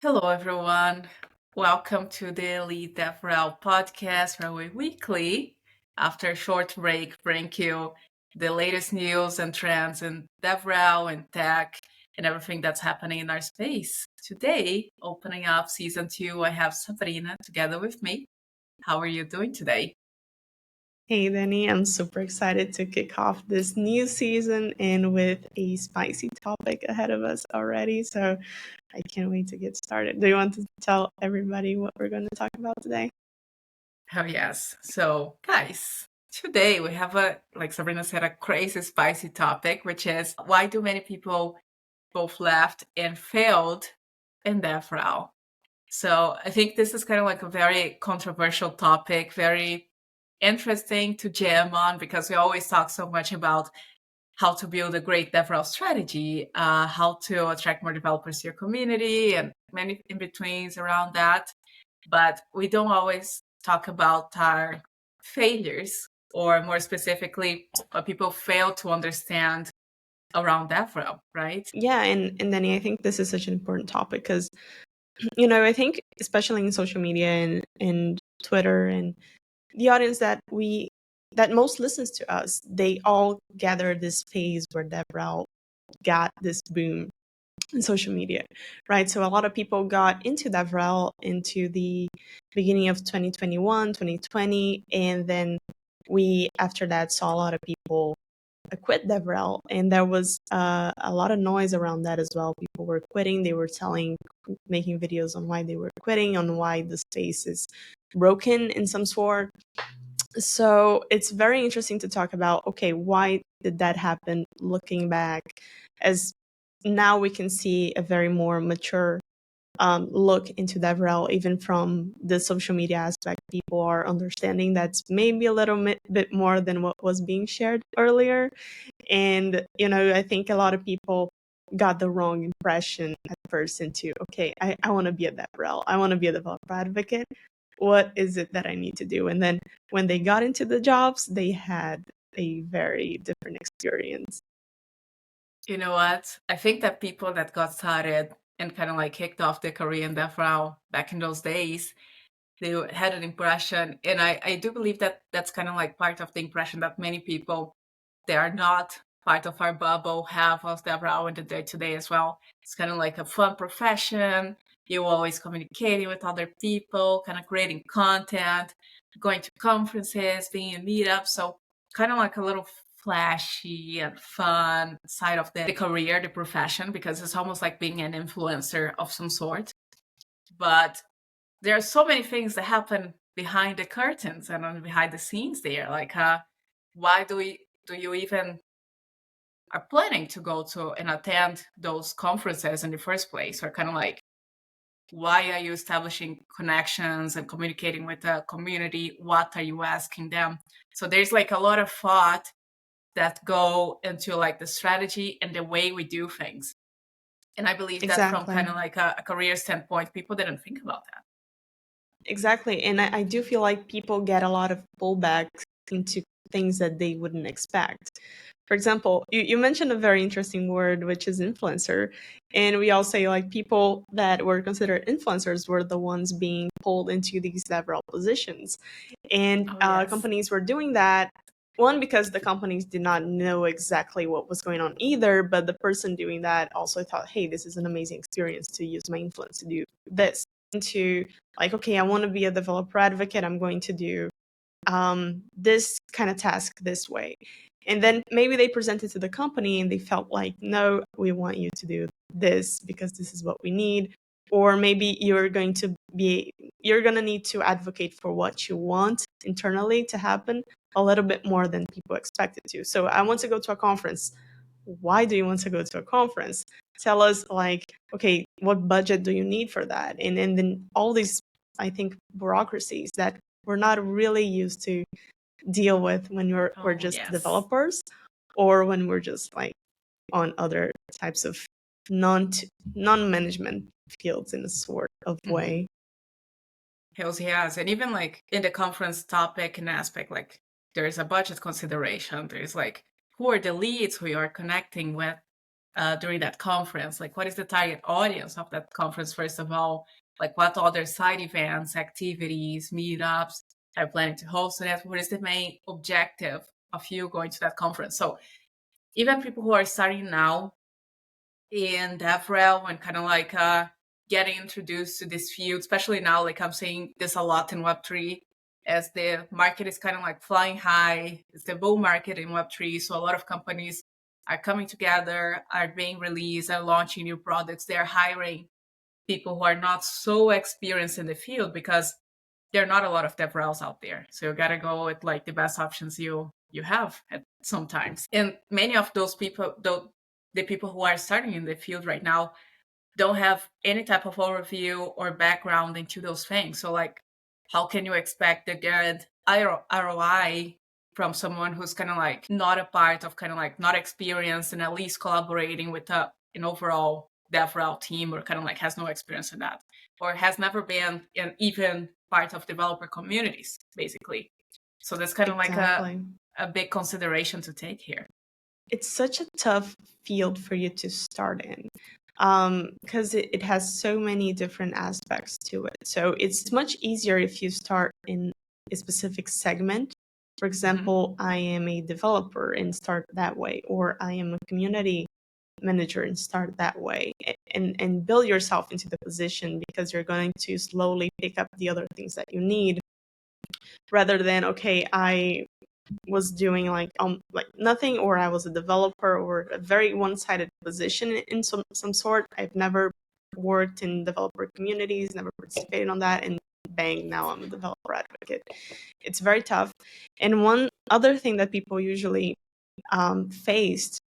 Hello, everyone. Welcome to the Lead DevRel podcast, where we weekly, after a short break, bring you the latest news and trends in DevRel and tech and everything that's happening in our space. Today, opening up season 2, I have Sabrina together with me. How are you doing today? Hey, Dani, I'm super excited to kick off this new season and with a spicy topic ahead of us already. So I can't wait to get started. Do you want to tell everybody what we're going to talk about today? Oh, yes. So, guys, today we have like Sabrina said, a crazy spicy topic, which is why do many people both left and failed in DevRel? So I think this is kind of like a very controversial topic, very interesting to jam on because we always talk so much about how to build a great DevRel strategy, how to attract more developers to your community, and many in betweens around that. But we don't always talk about our failures, or more specifically, what people fail to understand around DevRel, right? Yeah, and Dani, I think this is such an important topic because, I think especially in social media and Twitter and the audience that most listens to us, they all gather this phase where DevRel got this boom in social media, right? So a lot of people got into DevRel into the beginning of 2021, 2020, and then we, after that, saw a lot of people quit DevRel, and there was a lot of noise around that as well. People were quitting, they were making videos on why they were quitting, on why the space is broken in some sort. So it's very interesting to talk about, okay, why did that happen looking back, as now we can see a very more mature look into DevRel, even from the social media aspect. People are understanding that's maybe a little bit more than what was being shared earlier. And, I think a lot of people got the wrong impression at first into, okay, I want to be a DevRel. I want to be a developer advocate. What is it that I need to do? And then when they got into the jobs, they had a very different experience. You know what? I think that people that got started and kind of like kicked off their career in DevRel back in those days, they had an impression, and I do believe that that's kind of like part of the impression that many people that are not part of our bubble have of DevRel in the day to day as well. It's kind of like a fun profession. You're always communicating with other people, kind of creating content, going to conferences, being in meetups. So kind of like a little flashy and fun side of the career, the profession, because it's almost like being an influencer of some sort. But there are so many things that happen behind the curtains and on behind the scenes there. Like, why do you even are planning to go to and attend those conferences in the first place? Or kind of like, why are you establishing connections and communicating with the community? What are you asking them? So there's like a lot of thought that go into like the strategy and the way we do things. And I believe that from kind Exactly. of like a career standpoint, people didn't think about that. Exactly. And I do feel like people get a lot of pullbacks into things that they wouldn't expect. For example, you mentioned a very interesting word, which is influencer. And we all say like people that were considered influencers were the ones being pulled into these several positions. And Oh, yes. companies were doing that. One, because the companies did not know exactly what was going on either, but the person doing that also thought, hey, this is an amazing experience to use my influence to do this. To like, okay, I want to be a developer advocate, I'm going to do this kind of task this way. And then maybe they presented to the company and they felt like, no, we want you to do this because this is what we need. Or maybe you're going to need to advocate for what you want internally to happen a little bit more than people expected to. So I want to go to a conference. Why do you want to go to a conference? Tell us, like, okay, what budget do you need for that? And then all these, I think, bureaucracies that we're not really used to deal with when we're Oh, just yes. developers, or when we're just like on other types of non non-management fields in a sort of Hmm. way. Hells yes. And even like in the conference topic and aspect, like there's a budget consideration. There's like who are the leads who you are connecting with. during that conference? Like, what is the target audience of that conference, first of all? Like, what other side events, activities, meetups are planning to host it? What is the main objective of you going to that conference? So even people who are starting now in DevRel and kind of like getting introduced to this field, especially now, like I'm seeing this a lot in Web3, as the market is kind of like flying high. It's the bull market in Web3. So a lot of companies are coming together, are being released, are launching new products. They're hiring people who are not so experienced in the field because there are not a lot of DevRels out there. So you got to go with like the best options you have at sometimes. And many of those people, the people who are starting in the field right now, don't have any type of overview or background into those things. So like, how can you expect to get ROI from someone who's kind of like not a part of, kind of like not experienced and at least collaborating with an overall DevRel team, or kind of like has no experience in that, or has never been an even part of developer communities, basically. So that's kind of like Exactly. a big consideration to take here. It's such a tough field for you to start in, because it has so many different aspects to it. So it's much easier if you start in a specific segment. For example, I am a developer and start that way, or I am a community manager and start that way, and build yourself into the position, because you're going to slowly pick up the other things that you need, rather than, okay, I was doing like nothing, or I was a developer, or a very one-sided position in some sort. I've never worked in developer communities, never participated on that, and bang, now I'm a developer advocate. It's very tough. And one other thing that people usually faced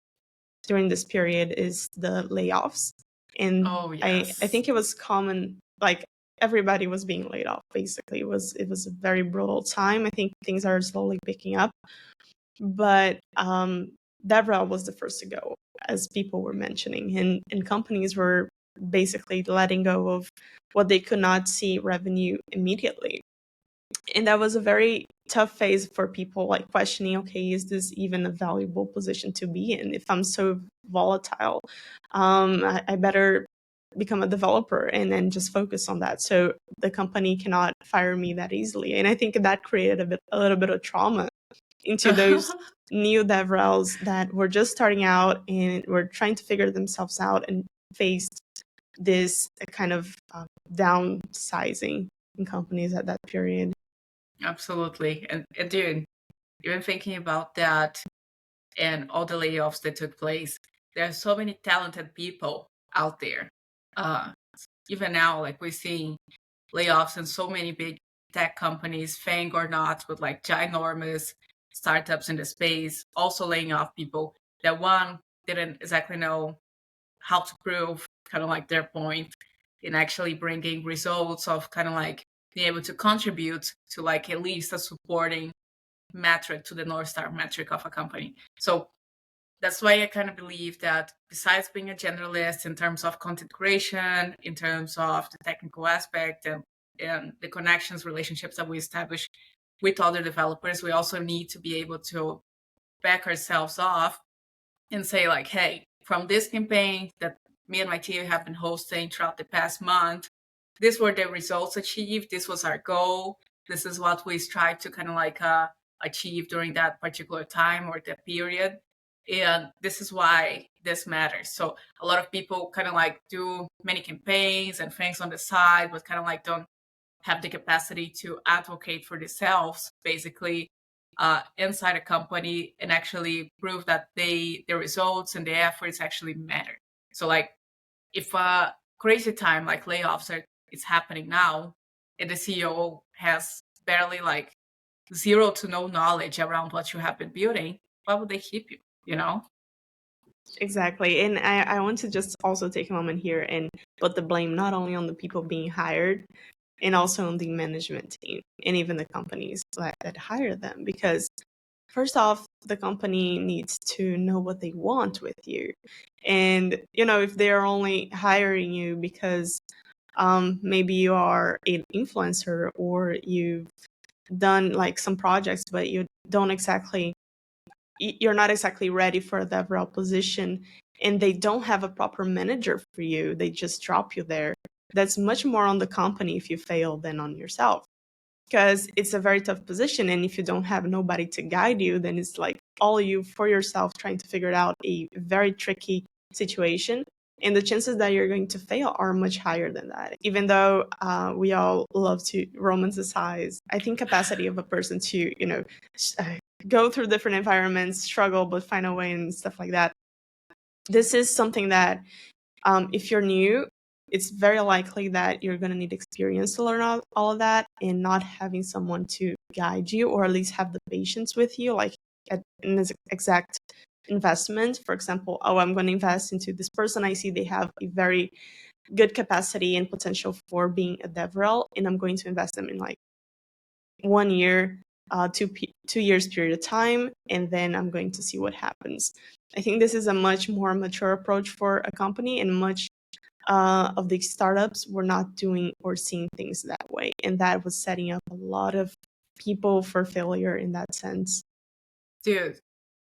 during this period is the layoffs. And Oh, I yes. think it was common, like everybody was being laid off, basically. It was a very brutal time. I think things are slowly picking up, but DevRel was the first to go, as people were mentioning, and companies were basically letting go of what they could not see revenue immediately. And that was a very tough phase for people, like questioning, okay, is this even a valuable position to be in? If I'm so volatile, I better become a developer and then just focus on that, so the company cannot fire me that easily. And I think that created a little bit of trauma into those new DevRels that were just starting out and were trying to figure themselves out, and faced this kind of downsizing in companies at that period. Absolutely. And dude, even thinking about that and all the layoffs that took place, there are so many talented people out there. Uh, Even now, like we're seeing layoffs in so many big tech companies, FANG or not, with like ginormous startups in the space, also laying off people that one didn't exactly know how to prove kind of like their point in actually bringing results of kind of like being able to contribute to like at least a supporting metric to the North Star metric of a company. So that's why I kind of believe that besides being a generalist in terms of content creation, in terms of the technical aspect and the connections, relationships that we establish with other developers, we also need to be able to back ourselves off and say like, hey, from this campaign that me and my team have been hosting throughout the past month, these were the results achieved. This was our goal. This is what we strive to kind of like achieve during that particular time or that period. And this is why this matters. So a lot of people kind of like do many campaigns and things on the side, but kind of like don't have the capacity to advocate for themselves, basically, inside a company, and actually prove that the results and the efforts actually matter. So like, if a crazy time like layoffs is happening now, and the CEO has barely like zero to no knowledge around what you have been building, why would they keep you? You know? Exactly. And I want to just also take a moment here and put the blame not only on the people being hired, and also on the management team and even the companies that hire them. Because first off, the company needs to know what they want with you. And, if they're only hiring you because maybe you are an influencer, or you've done like some projects, but you're not exactly ready for a DevRel position, and they don't have a proper manager for you, they just drop you there, that's much more on the company if you fail than on yourself, because it's a very tough position. And if you don't have nobody to guide you, then it's like all you for yourself trying to figure out a very tricky situation. And the chances that you're going to fail are much higher than that. Even though we all love to romanticize, I think, capacity of a person to, go through different environments, struggle, but find a way and stuff like that. This is something that if you're new, it's very likely that you're going to need experience to learn all of that, and not having someone to guide you, or at least have the patience with you, like at an exact investment. For example, oh, I'm going to invest into this person. I see they have a very good capacity and potential for being a DevRel, and I'm going to invest them in like 1 year, 2 years period of time, and then I'm going to see what happens. I think this is a much more mature approach for a company, and much of the startups were not doing or seeing things that way, and that was setting up a lot of people for failure in that sense. Dude,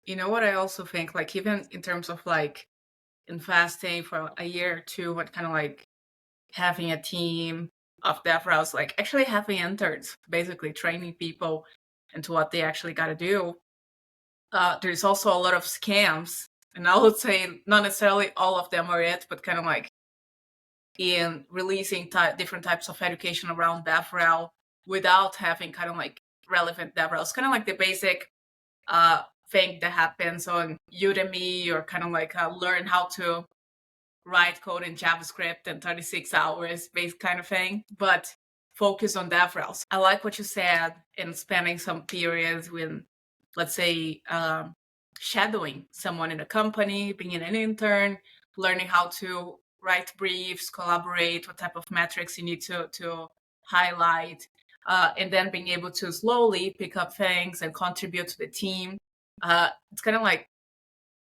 you know what I also think, like even in terms of like investing for a year or two, what kind of like having a team of DevRels, like actually having interns, basically training people into what they actually got to do. There's also a lot of scams, and I would say not necessarily all of them are it, but kind of like in releasing different types of education around DevRel without having kind of like relevant DevRels, kind of like the basic thing that happens on Udemy, or kind of like learn how to write code in JavaScript in 36 hours, base kind of thing, but focus on DevRels. I like what you said in spending some periods with, let's say, shadowing someone in a company, being an intern, learning how to write briefs, collaborate, what type of metrics you need to highlight, and then being able to slowly pick up things and contribute to the team. It's kind of like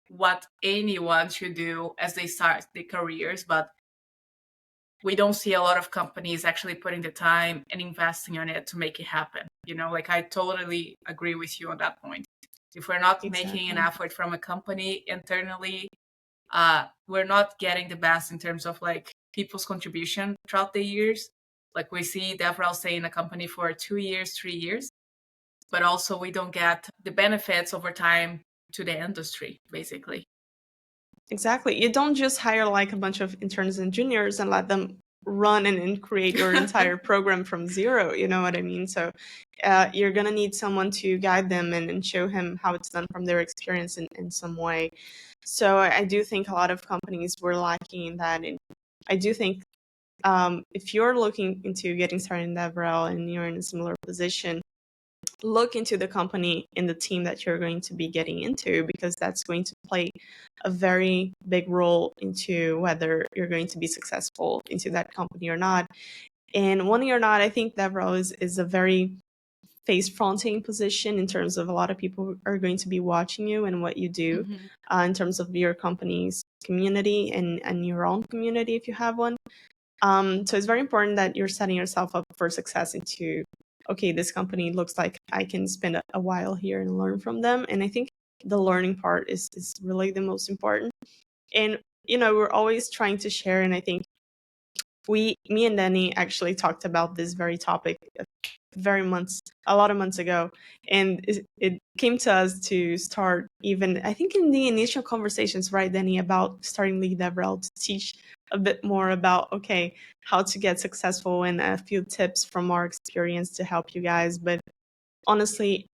what anyone should do as they start their careers, but we don't see a lot of companies actually putting the time and investing on it to make it happen. Like I totally agree with you on that point. If we're not making an Exactly. effort from a company internally, we're not getting the best in terms of like people's contribution throughout the years. Like we see DevRel stay in a company for 2 years, 3 years, but also we don't get the benefits over time to the industry, basically. Exactly. You don't just hire like a bunch of interns and juniors and let them run and create your entire program from zero. You know what I mean? So you're going to need someone to guide them and show him how it's done from their experience in some way. So I do think a lot of companies were lacking in that. And I do think if you're looking into getting started in DevRel and you're in a similar position, look into the company and the team that you're going to be getting into, because that's going to play a very big role into whether you're going to be successful into that company or not. And wanting or not, I think DevRel is a very face fronting position in terms of a lot of people are going to be watching you and what you do in terms of your company's community and your own community if you have one. So it's very important that you're setting yourself up for success into, okay, this company looks like I can spend a while here and learn from them. And I think the learning part is really the most important. And, we're always trying to share. And I think me and Dani actually talked about this very topic a lot of months ago, and it came to us to start, even I think in the initial conversations, right, Dani, about starting Lead DevRel, to teach a bit more about, okay, how to get successful, and a few tips from our experience to help you guys. But honestly,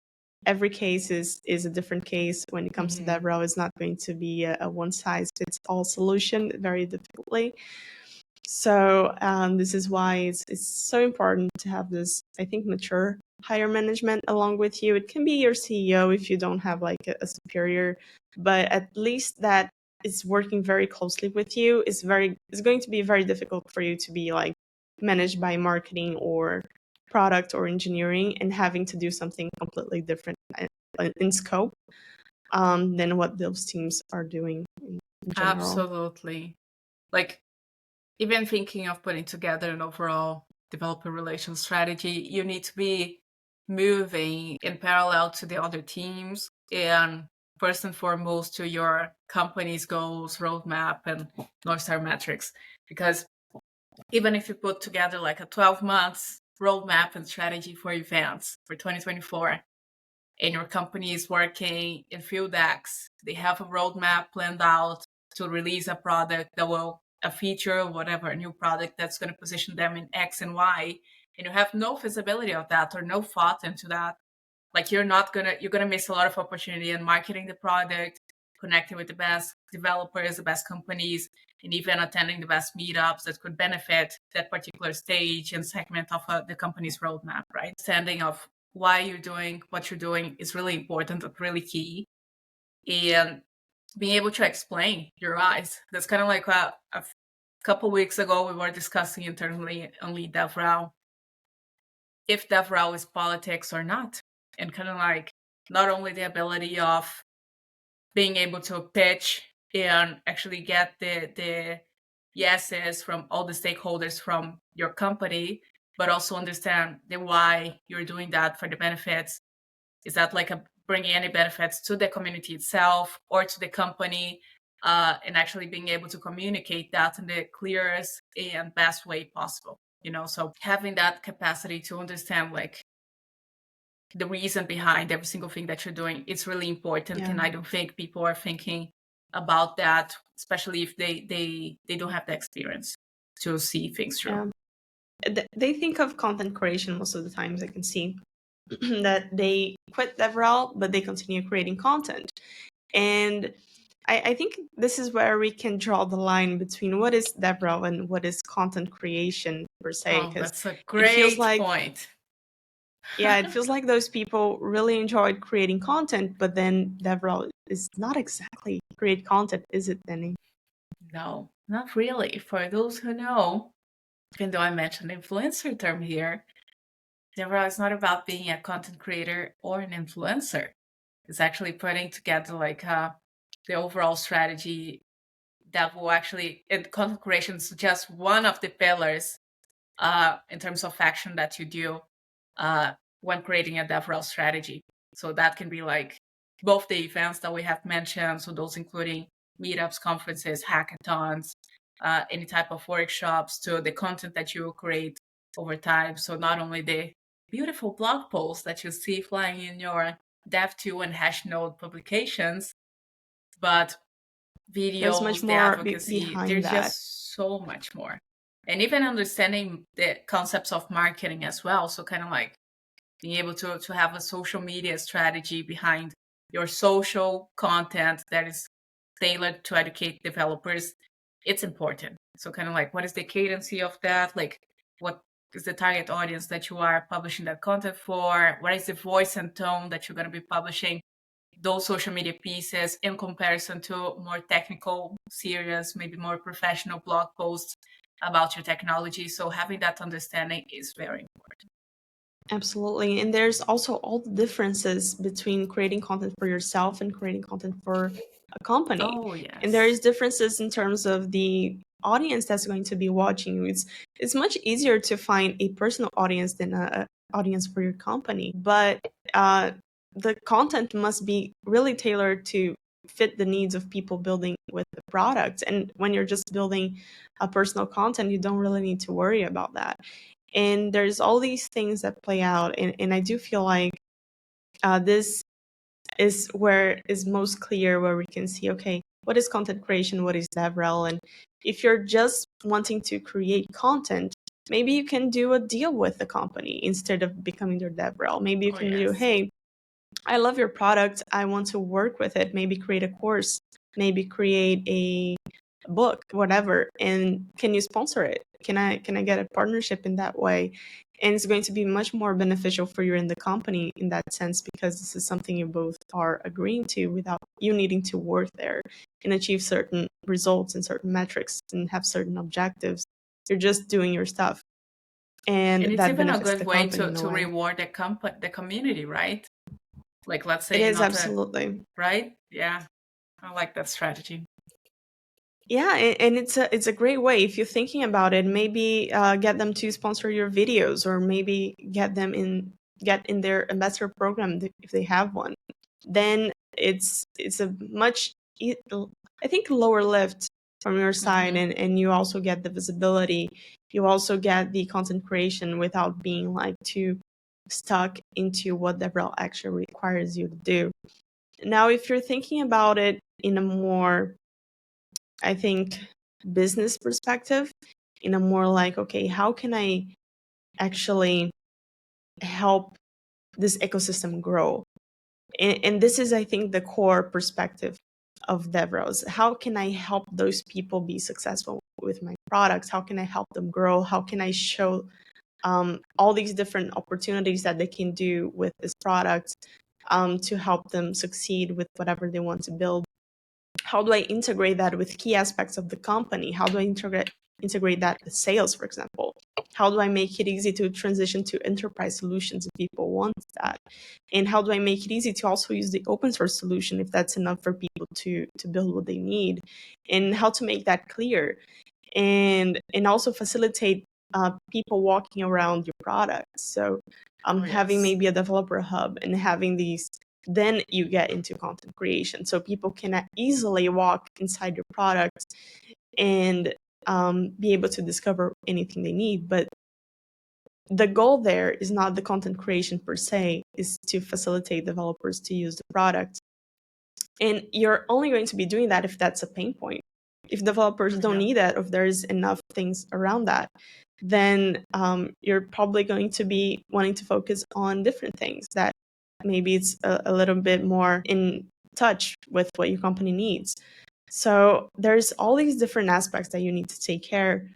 every case is a different case. When it comes to DevRel, it's not going to be a one size fits all solution very difficultly. So this is why it's so important to have this, I think, mature higher management along with you. It can be your CEO if you don't have like a superior, but at least that is working very closely with you. It's going to be very difficult for you to be like managed by marketing or product or engineering and having to do something completely different in scope than what those teams are doing in general. Absolutely. Like even thinking of putting together an overall developer relations strategy, you need to be moving in parallel to the other teams and first and foremost to your company's goals, roadmap, and North Star metrics. Because even if you put together like a 12 months roadmap and strategy for events for 2024, and your company is working in field decks, they have a roadmap planned out to release a product that will, a feature or whatever, a new product that's going to position them in X and Y, and you have no visibility of that or no thought into that, like you're gonna miss a lot of opportunity in marketing the product, connecting with the best developers, the best companies, and even attending the best meetups that could benefit that particular stage and segment of the company's roadmap, right? Understanding of why you're doing what you're doing is really important, really key. And being able to explain your eyes. That's kind of like a couple weeks ago, we were discussing internally on DevRel if DevRel is politics or not. And kind of like not only the ability of being able to pitch and actually get the yeses from all the stakeholders from your company, but also understand the why you're doing that for the benefits. Is that like bringing any benefits to the community itself or to the company, and actually being able to communicate that in the clearest and best way possible, so having that capacity to understand like the reason behind every single thing that you're doing, it's really important. Yeah. And I don't think people are thinking about that, especially if they don't have the experience to see things through. They think of content creation most of the times. I can see that they quit DevRel, but they continue creating content. And I think this is where we can draw the line between what is DevRel and what is content creation per se. Oh, that's a it feels great like, point. yeah, it feels like those people really enjoyed creating content, but then DevRel is not exactly create content, is it, Dani? No, not really. For those who know, even though I mentioned influencer term here, DevRel is not about being a content creator or an influencer. It's actually putting together like the overall strategy that will actually, and content creation is just one of the pillars in terms of action that you do when creating a DevRel strategy. So that can be like both the events that we have mentioned, so those including meetups, conferences, hackathons, any type of workshops, to the content that you will create over time. So not only the beautiful blog posts that you see flying in your Dev2 and Hashnode publications, but There's much videos, the more advocacy, behind there's that. just so much more. And even understanding the concepts of marketing as well. So kind of like being able to have a social media strategy behind your social content that is tailored to educate developers, it's important. So kind of like, what is the cadency of that? Like, what is the target audience that you are publishing that content for? What is the voice and tone that you're going to be publishing those social media pieces in comparison to more technical, serious, maybe more professional blog posts about your technology? So having that understanding is very important. Absolutely. And there's also all the differences between creating content for yourself and creating content for a company. Oh, yes. And there is differences in terms of the audience that's going to be watching you. It's much easier to find a personal audience than a audience for your company. But the content must be really tailored to fit the needs of people building with the product. And when you're just building a personal content, you don't really need to worry about that. And there's all these things that play out. And I do feel like this is where is most clear, where we can see, okay, what is content creation? What is DevRel? And if you're just wanting to create content, maybe you can do a deal with the company instead of becoming their DevRel. Maybe you can do, hey, I love your product. I want to work with it. Maybe create a course, maybe create a book, whatever. And can you sponsor it? Can I get a partnership in that way? And it's going to be much more beneficial for you in the company in that sense, because this is something you both are agreeing to without you needing to work there and achieve certain results and certain metrics and have certain objectives. You're just doing your stuff. And it's that even a benefits good the way company to reward the community, right? Like, let's say it is absolutely right? Yeah, I like that strategy. Yeah, and it's a great way. If you're thinking about it, maybe get them to sponsor your videos, or maybe get in their ambassador program if they have one. Then it's a much, I think, lower lift from your side, and you also get the visibility. You also get the content creation without being like too stuck into what DevRel actually requires you to do. Now, if you're thinking about it in a more, I think, business perspective, in a more like, okay, how can I actually help this ecosystem grow? And this is, I think, the core perspective of DevRel. How can I help those people be successful with my products? How can I help them grow? How can I show all these different opportunities that they can do with this product to help them succeed with whatever they want to build? How do I integrate that with key aspects of the company? How do I integrate that with sales, for example? How do I make it easy to transition to enterprise solutions if people want that? And how do I make it easy to also use the open source solution if that's enough for people to build what they need? And how to make that clear, and also facilitate people walking around your product. So having maybe a developer hub and having these, then you get into content creation, so people can easily walk inside your product and be able to discover anything they need. But the goal there is not the content creation per se, is to facilitate developers to use the product. And you're only going to be doing that if that's a pain point. If developers don't need that, if there's enough things around that, then you're probably going to be wanting to focus on different things that maybe it's a little bit more in touch with what your company needs. So there's all these different aspects that you need to take care,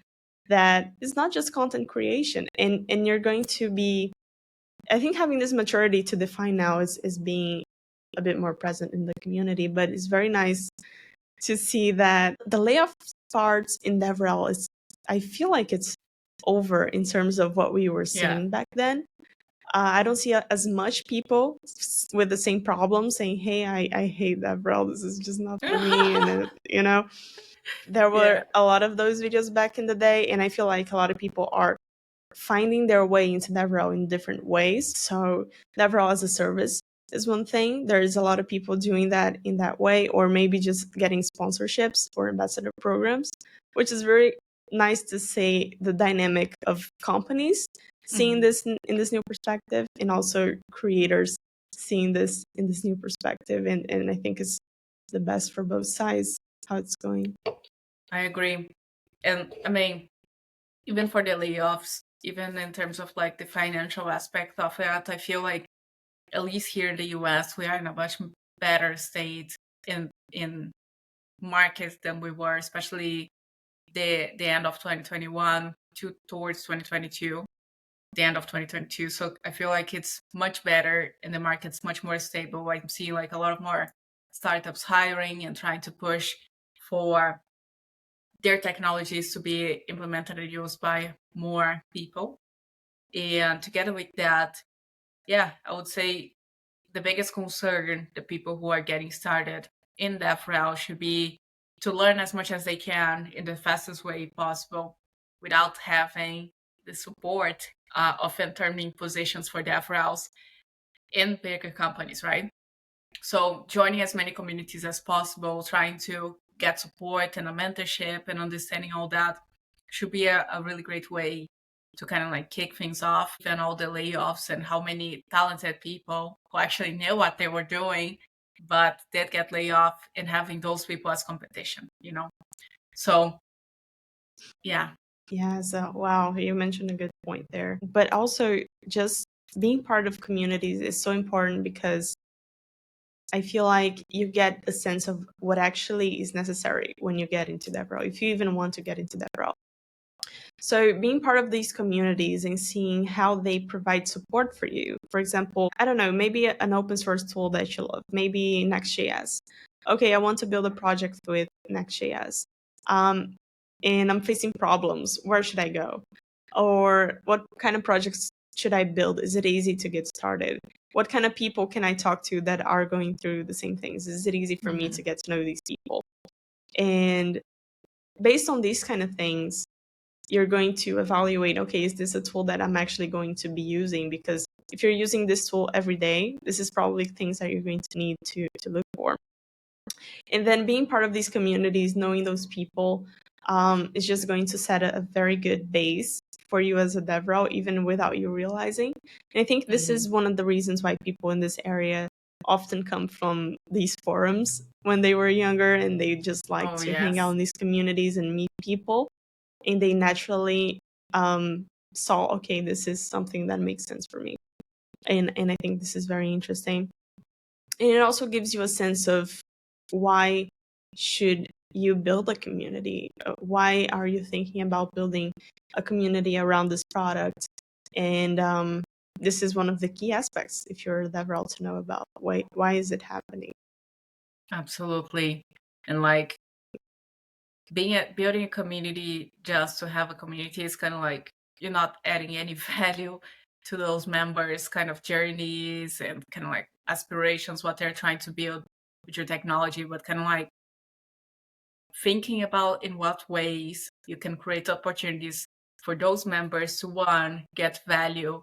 that is not just content creation. And you're going to be, I think, having this maturity to define now is being a bit more present in the community. But it's very nice to see that the layoff parts in DevRel is, I feel like it's over in terms of what we were seeing back then. I don't see as much people with the same problem saying, hey, I hate DevRel, this is just not for me. And there were a lot of those videos back in the day, and I feel like a lot of people are finding their way into DevRel in different ways. So DevRel as a service is one thing. There's a lot of people doing that in that way, or maybe just getting sponsorships or ambassador programs, which is very nice to see the dynamic of companies seeing this in this new perspective, and also creators seeing this in this new perspective. And I think it's the best for both sides, how it's going. I agree. And I mean, even for the layoffs, even in terms of like the financial aspect of it, I feel like at least here in the US, we are in a much better state in markets than we were, especially the end of 2021 towards 2022, the end of 2022. So I feel like it's much better and the market's much more stable. I'm seeing like a lot of more startups hiring and trying to push for their technologies to be implemented and used by more people. And together with that, I would say the biggest concern the people who are getting started in DevRel should be to learn as much as they can in the fastest way possible without having the support of interning positions for DevRels in bigger companies, right? So joining as many communities as possible, trying to get support and a mentorship and understanding all that should be a really great way to kind of like kick things off. And all the layoffs and how many talented people who actually knew what they were doing but did get laid off, and having those people as competition, So yeah. So wow, you mentioned a good point there. But also, just being part of communities is so important, because I feel like you get a sense of what actually is necessary when you get into DevRel, if you even want to get into DevRel. So being part of these communities and seeing how they provide support for you. For example, I don't know, maybe an open source tool that you love, maybe Next.js. Okay, I want to build a project with Next.js. And I'm facing problems. Where should I go? Or what kind of projects should I build? Is it easy to get started? What kind of people can I talk to that are going through the same things? Is it easy for me to get to know these people? And based on these kind of things, you're going to evaluate, okay, is this a tool that I'm actually going to be using? Because if you're using this tool every day, this is probably things that you're going to need to look for. And then being part of these communities, knowing those people, is just going to set a very good base for you as a DevRel, even without you realizing. And I think this is one of the reasons why people in this area often come from these forums when they were younger, and they just like to hang out in these communities and meet people, and they naturally saw, okay, this is something that makes sense for me. And I think this is very interesting. And it also gives you a sense of why should you build a community? Why are you thinking about building a community around this product? And this is one of the key aspects if you're a DevRel to know about. Why is it happening? Absolutely. And like building a community just to have a community is kind of like you're not adding any value to those members' kind of journeys and kind of like aspirations, what they're trying to build with your technology, but kind of like thinking about in what ways you can create opportunities for those members to, one, get value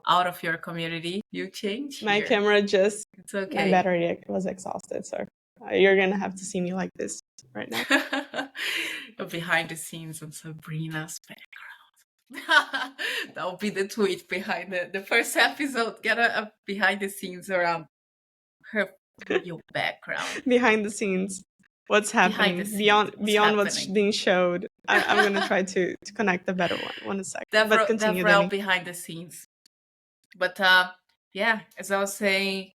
out of your community. You change here. My camera just, It's okay. My battery was exhausted, so you're going to have to see me like this right now. Behind the scenes on Sabrina's background. That'll be the tweet behind the first episode. Get a behind the scenes around her real background. Behind the scenes. What's happening beyond what's being showed. I'm going to try to connect a better one. A second. But continue, DevRel behind the scenes. But yeah, as I was saying,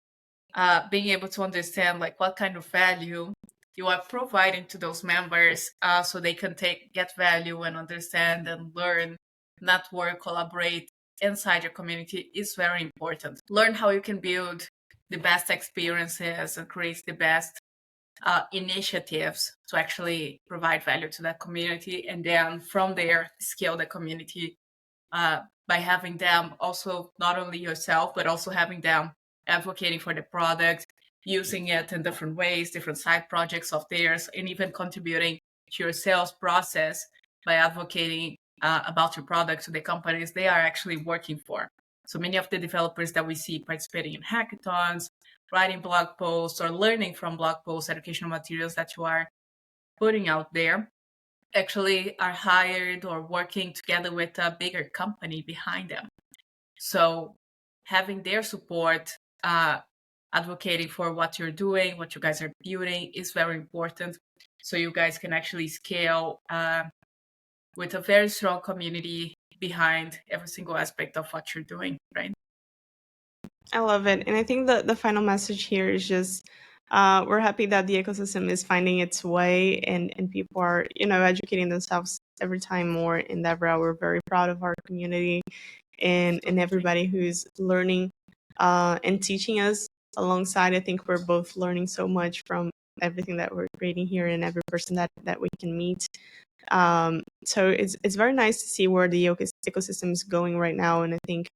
being able to understand like what kind of value you are providing to those members, so they can get value and understand and learn, network, collaborate inside your community is very important. Learn how you can build the best experiences and create the best initiatives to actually provide value to that community, and then from there scale the community by having them also, not only yourself, but also having them advocating for the product, using it in different ways, different side projects of theirs, and even contributing to your sales process by advocating about your product to the companies they are actually working for. So many of the developers that we see participating in hackathons, writing blog posts, or learning from blog posts, educational materials that you are putting out there, actually are hired or working together with a bigger company behind them. So having their support, advocating for what you're doing, what you guys are building is very important. So you guys can actually scale with a very strong community behind every single aspect of what you're doing, right? I love it. And I think the final message here is just we're happy that the ecosystem is finding its way, and people are, educating themselves every time more in DevRel. We're very proud of our community and everybody who's learning and teaching us alongside. I think we're both learning so much from everything that we're creating here and every person that we can meet. So it's very nice to see where the ecosystem is going right now. And I think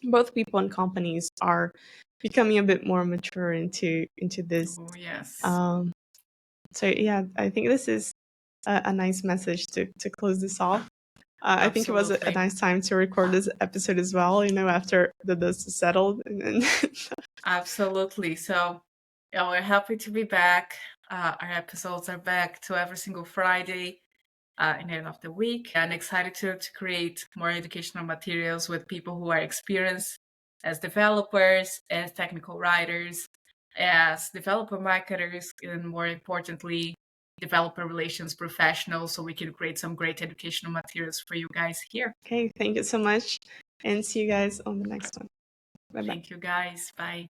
both people and companies are becoming a bit more mature into this. Oh, yes. So yeah, I think this is a nice message to close this off. I think it was a nice time to record this episode as well, after the dust is settled. Absolutely. So yeah, we're happy to be back. Our episodes are back to every single Friday in the end of the week, and excited to create more educational materials with people who are experienced as developers, as technical writers, as developer marketers, and more importantly, developer relations professionals, so we can create some great educational materials for you guys here. Okay, thank you so much, and see you guys on the next one. Bye-bye. Thank you guys. Bye.